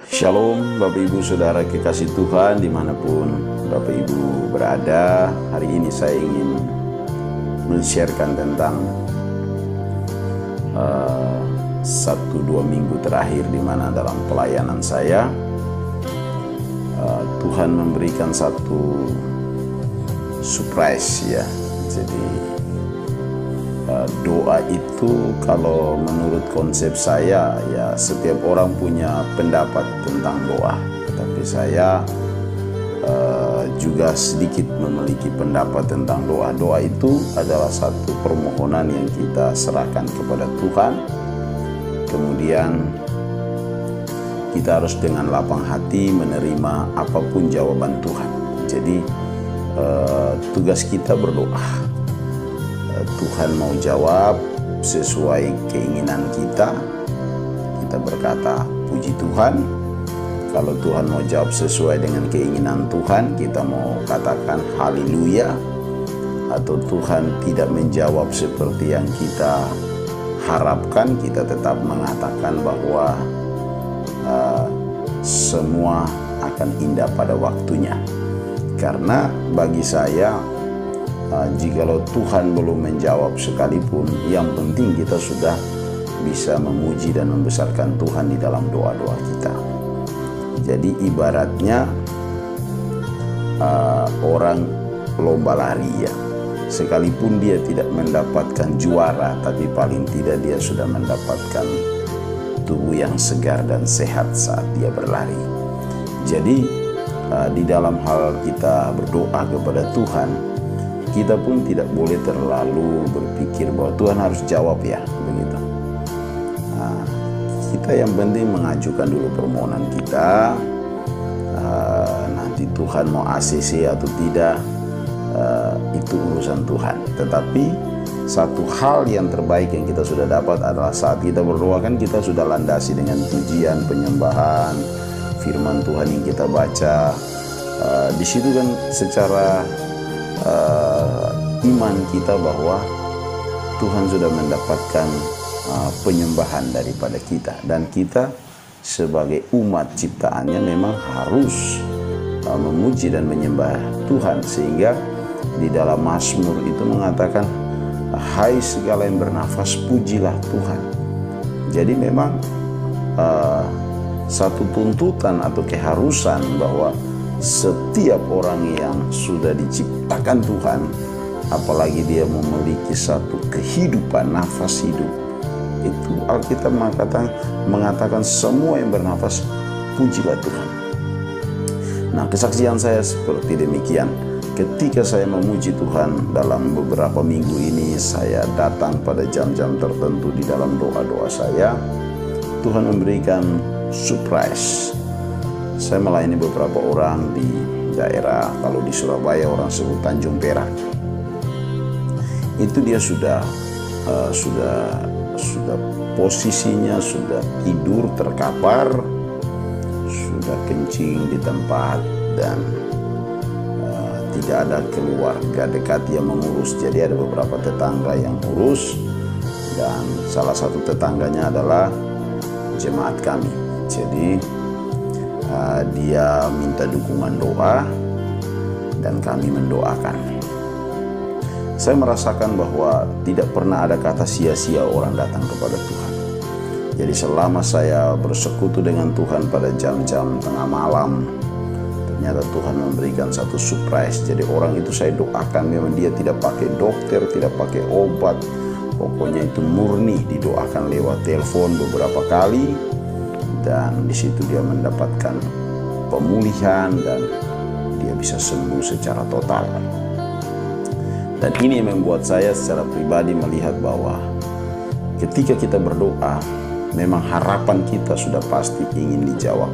Shalom Bapak Ibu Saudara kekasih Tuhan dimanapun Bapak Ibu berada. Hari ini saya ingin men-sharekan tentang 1-2 minggu terakhir di mana dalam pelayanan saya Tuhan memberikan satu surprise ya. Jadi doa itu kalau menurut konsep saya ya, setiap orang punya pendapat tentang doa, tetapi saya juga sedikit memiliki pendapat tentang doa. Doa itu adalah satu permohonan yang kita serahkan kepada Tuhan, kemudian kita harus dengan lapang hati menerima apapun jawaban Tuhan. Jadi tugas kita berdoa. Tuhan mau jawab sesuai keinginan kita, kita berkata puji Tuhan. Kalau Tuhan mau jawab sesuai dengan keinginan Tuhan, kita mau katakan haleluya. Atau Tuhan tidak menjawab seperti yang kita harapkan, kita tetap mengatakan bahwa semua akan indah pada waktunya. Karena bagi saya, jikalau Tuhan belum menjawab sekalipun, yang penting kita sudah bisa memuji dan membesarkan Tuhan di dalam doa-doa kita. Jadi ibaratnya orang lomba lari ya, sekalipun dia tidak mendapatkan juara, tapi paling tidak dia sudah mendapatkan tubuh yang segar dan sehat saat dia berlari. Jadi di dalam hal kita berdoa kepada Tuhan, kita pun tidak boleh terlalu berpikir bahwa Tuhan harus jawab ya, begitu. Nah, kita yang penting mengajukan dulu permohonan kita. Nanti Tuhan mau ACC atau tidak, itu urusan Tuhan. Tetapi satu hal yang terbaik yang kita sudah dapat adalah saat kita berdoa kan kita sudah landasi dengan pujian, penyembahan, firman Tuhan yang kita baca. Di situ kan secara iman kita bahwa Tuhan sudah mendapatkan penyembahan daripada kita, dan kita sebagai umat ciptaannya memang harus memuji dan menyembah Tuhan. Sehingga di dalam Mazmur itu mengatakan, hai segala yang bernafas pujilah Tuhan. Jadi memang satu tuntutan atau keharusan bahwa setiap orang yang sudah diciptakan Tuhan, apalagi dia memiliki satu kehidupan, nafas hidup, itu Alkitab mengatakan semua yang bernafas pujilah Tuhan. Nah, kesaksian saya seperti demikian. Ketika saya memuji Tuhan dalam beberapa minggu ini, saya datang pada jam-jam tertentu di dalam doa-doa saya, Tuhan memberikan surprise. Saya melayani beberapa orang di daerah, kalau di Surabaya orang sebut Tanjung Perak. Itu dia sudah posisinya sudah tidur terkapar, sudah kencing di tempat, dan tidak ada keluarga dekat yang mengurus. Jadi ada beberapa tetangga yang urus, dan salah satu tetangganya adalah jemaat kami. Jadi dia minta dukungan doa dan kami mendoakan. Saya merasakan bahwa tidak pernah ada kata sia-sia orang datang kepada Tuhan. Jadi selama saya bersekutu dengan Tuhan pada jam-jam tengah malam, ternyata Tuhan memberikan satu surprise. Jadi orang itu saya doakan, memang dia tidak pakai dokter, tidak pakai obat, pokoknya itu murni didoakan lewat telepon beberapa kali. Dan di situ dia mendapatkan pemulihan dan dia bisa sembuh secara total. Dan ini yang membuat saya secara pribadi melihat bahwa ketika kita berdoa, memang harapan kita sudah pasti ingin dijawab.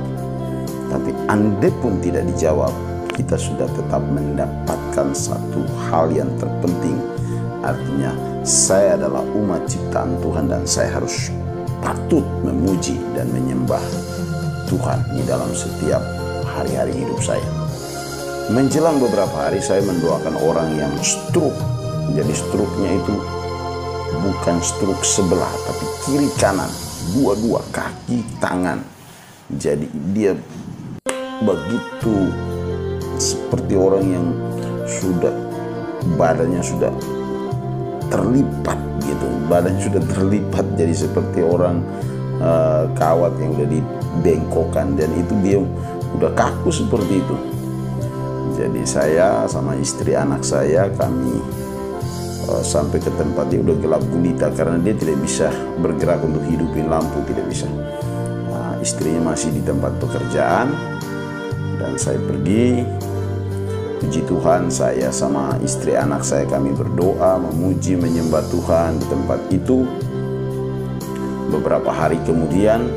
Tapi andai pun tidak dijawab, kita sudah tetap mendapatkan satu hal yang terpenting. Artinya saya adalah umat ciptaan Tuhan dan saya harus patut memuji dan menyembah Tuhan di dalam setiap hari-hari hidup saya. Menjelang beberapa hari saya mendoakan orang yang stroke. Jadi stroke-nya itu bukan stroke sebelah, tapi kiri kanan, dua-dua, kaki, tangan. Jadi dia begitu seperti orang yang sudah badannya sudah terlipat gitu, badannya sudah terlipat jadi seperti orang kawat yang udah dibengkokkan, dan itu dia udah kaku seperti itu. Jadi saya sama istri anak saya, kami sampai ke tempat dia udah gelap gulita karena dia tidak bisa bergerak untuk hidupin lampu, tidak bisa. Istrinya masih di tempat pekerjaan dan saya pergi. Puji Tuhan, saya sama istri anak saya kami berdoa, memuji, menyembah Tuhan di tempat itu. Beberapa hari kemudian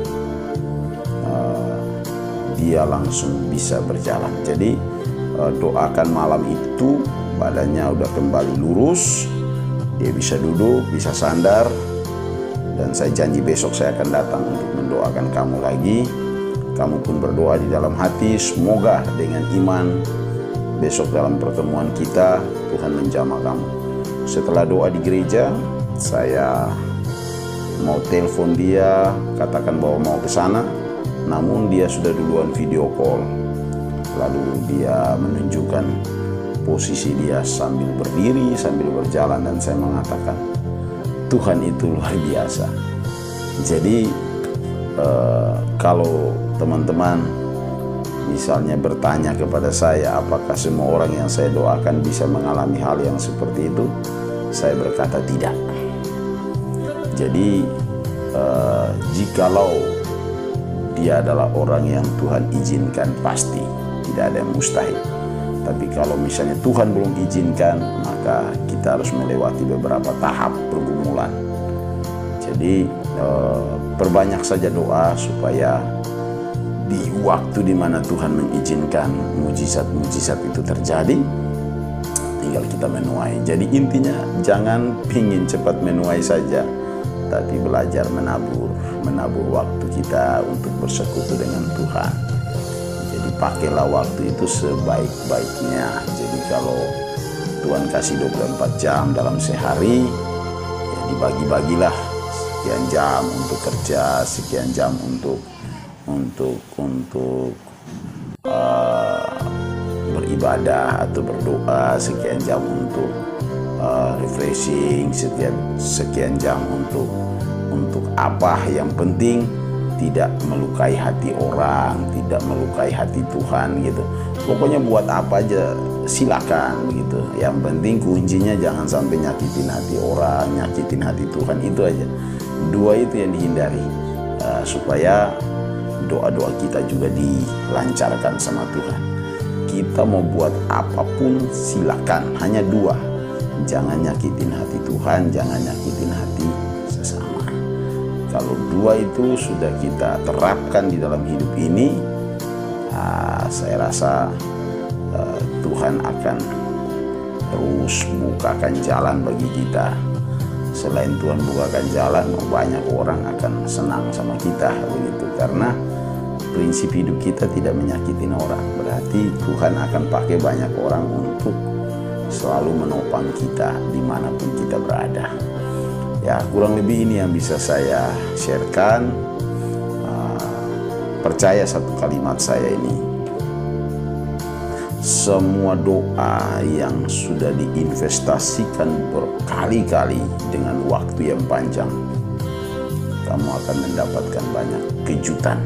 dia langsung bisa berjalan. Jadi doakan malam itu badannya udah kembali lurus, dia bisa duduk, bisa sandar, dan saya janji besok saya akan datang untuk mendoakan kamu lagi. Kamu pun berdoa di dalam hati, semoga dengan iman besok dalam pertemuan kita Tuhan menjamah kamu. Setelah doa di gereja, saya mau telepon dia, katakan bahwa mau ke sana, namun dia sudah duluan video call. Lalu dia menunjukkan posisi dia sambil berdiri, sambil berjalan, dan saya mengatakan, Tuhan itu luar biasa. Jadi kalau teman-teman misalnya bertanya kepada saya, apakah semua orang yang saya doakan bisa mengalami hal yang seperti itu? Saya berkata tidak. Jadi jikalau dia adalah orang yang Tuhan izinkan, pasti tidak ada yang mustahil. Tapi kalau misalnya Tuhan belum izinkan, maka kita harus melewati beberapa tahap pergumulan. Jadi perbanyak saja doa supaya di waktu dimana Tuhan mengizinkan mujizat-mujizat itu terjadi, tinggal kita menuai. Jadi intinya jangan pingin cepat menuai saja, tapi belajar menabur waktu kita untuk bersekutu dengan Tuhan. Jadi pakailah waktu itu sebaik-baiknya. Jadi kalau Tuhan kasih 24 jam dalam sehari, ya dibagi-bagilah, sekian jam untuk kerja, sekian jam untuk beribadah atau berdoa, sekian jam untuk refreshing, sekian jam untuk apa. Yang penting tidak melukai hati orang, tidak melukai hati Tuhan gitu. Pokoknya buat apa aja silakan gitu. Yang penting kuncinya jangan sampai nyakitin hati orang, nyakitin hati Tuhan, itu aja. Dua itu yang dihindari, supaya doa-doa kita juga dilancarkan sama Tuhan. Kita mau buat apapun silakan, hanya dua, jangan nyakitin hati Tuhan, jangan nyakitin hati sesama. Kalau dua itu sudah kita terapkan di dalam hidup ini, saya rasa Tuhan akan terus bukakan jalan bagi kita. Selain Tuhan bukakan jalan, banyak orang akan senang sama kita begitu, karena prinsip hidup kita tidak menyakitin orang. Berarti Tuhan akan pakai banyak orang untuk selalu menopang kita dimanapun kita berada. Ya, kurang lebih ini yang bisa saya sharekan. Percaya satu kalimat saya ini, semua doa yang sudah diinvestasikan berkali-kali dengan waktu yang panjang, kamu akan mendapatkan banyak kejutan.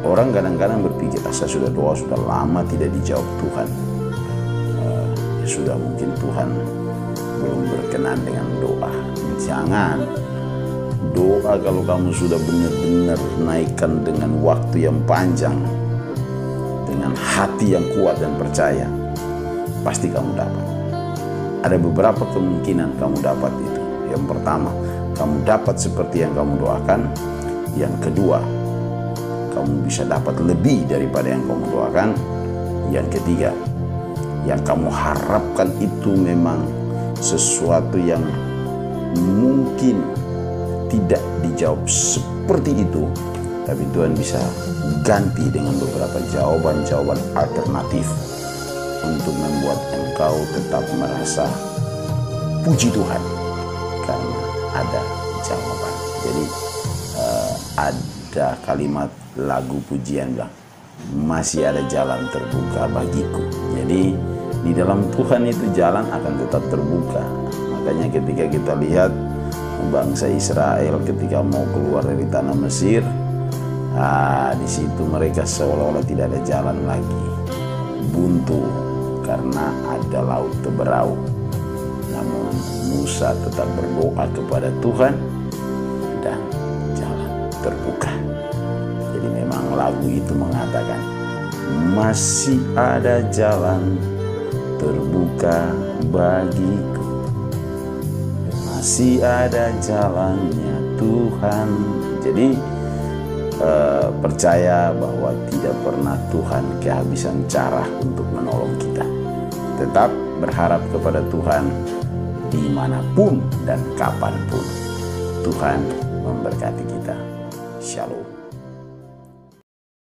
Orang kadang-kadang berpikir, saya sudah doa sudah lama tidak dijawab Tuhan. Ya sudah, mungkin Tuhan belum berkenan dengan doa. Jangan. Doa kalau kamu sudah benar-benar naikkan dengan waktu yang panjang, dengan hati yang kuat dan percaya, pasti kamu dapat. Ada beberapa kemungkinan kamu dapat itu. Yang pertama, kamu dapat seperti yang kamu doakan. Yang kedua, kamu bisa dapat lebih daripada yang kamu doakan. Yang ketiga, yang kamu harapkan itu memang sesuatu yang mungkin tidak dijawab seperti itu, tapi Tuhan bisa ganti dengan beberapa jawaban-jawaban alternatif untuk membuat engkau tetap merasa puji Tuhan karena ada jawaban. Jadi ada kalimat lagu pujian bilang, masih ada jalan terbuka bagiku. Jadi di dalam Tuhan itu jalan akan tetap terbuka. Makanya ketika kita lihat bangsa Israel ketika mau keluar dari tanah Mesir, di situ mereka seolah-olah tidak ada jalan lagi, buntu karena ada laut teberau. Namun Musa tetap berdoa kepada Tuhan dan jalan terbuka. Jadi memang lagu itu mengatakan masih ada jalan terbuka bagiku, masih ada jalannya Tuhan. Jadi percaya bahwa tidak pernah Tuhan kehabisan cara untuk menolong kita. Tetap berharap kepada Tuhan dimanapun dan kapanpun. Tuhan memberkati kita. Shalom.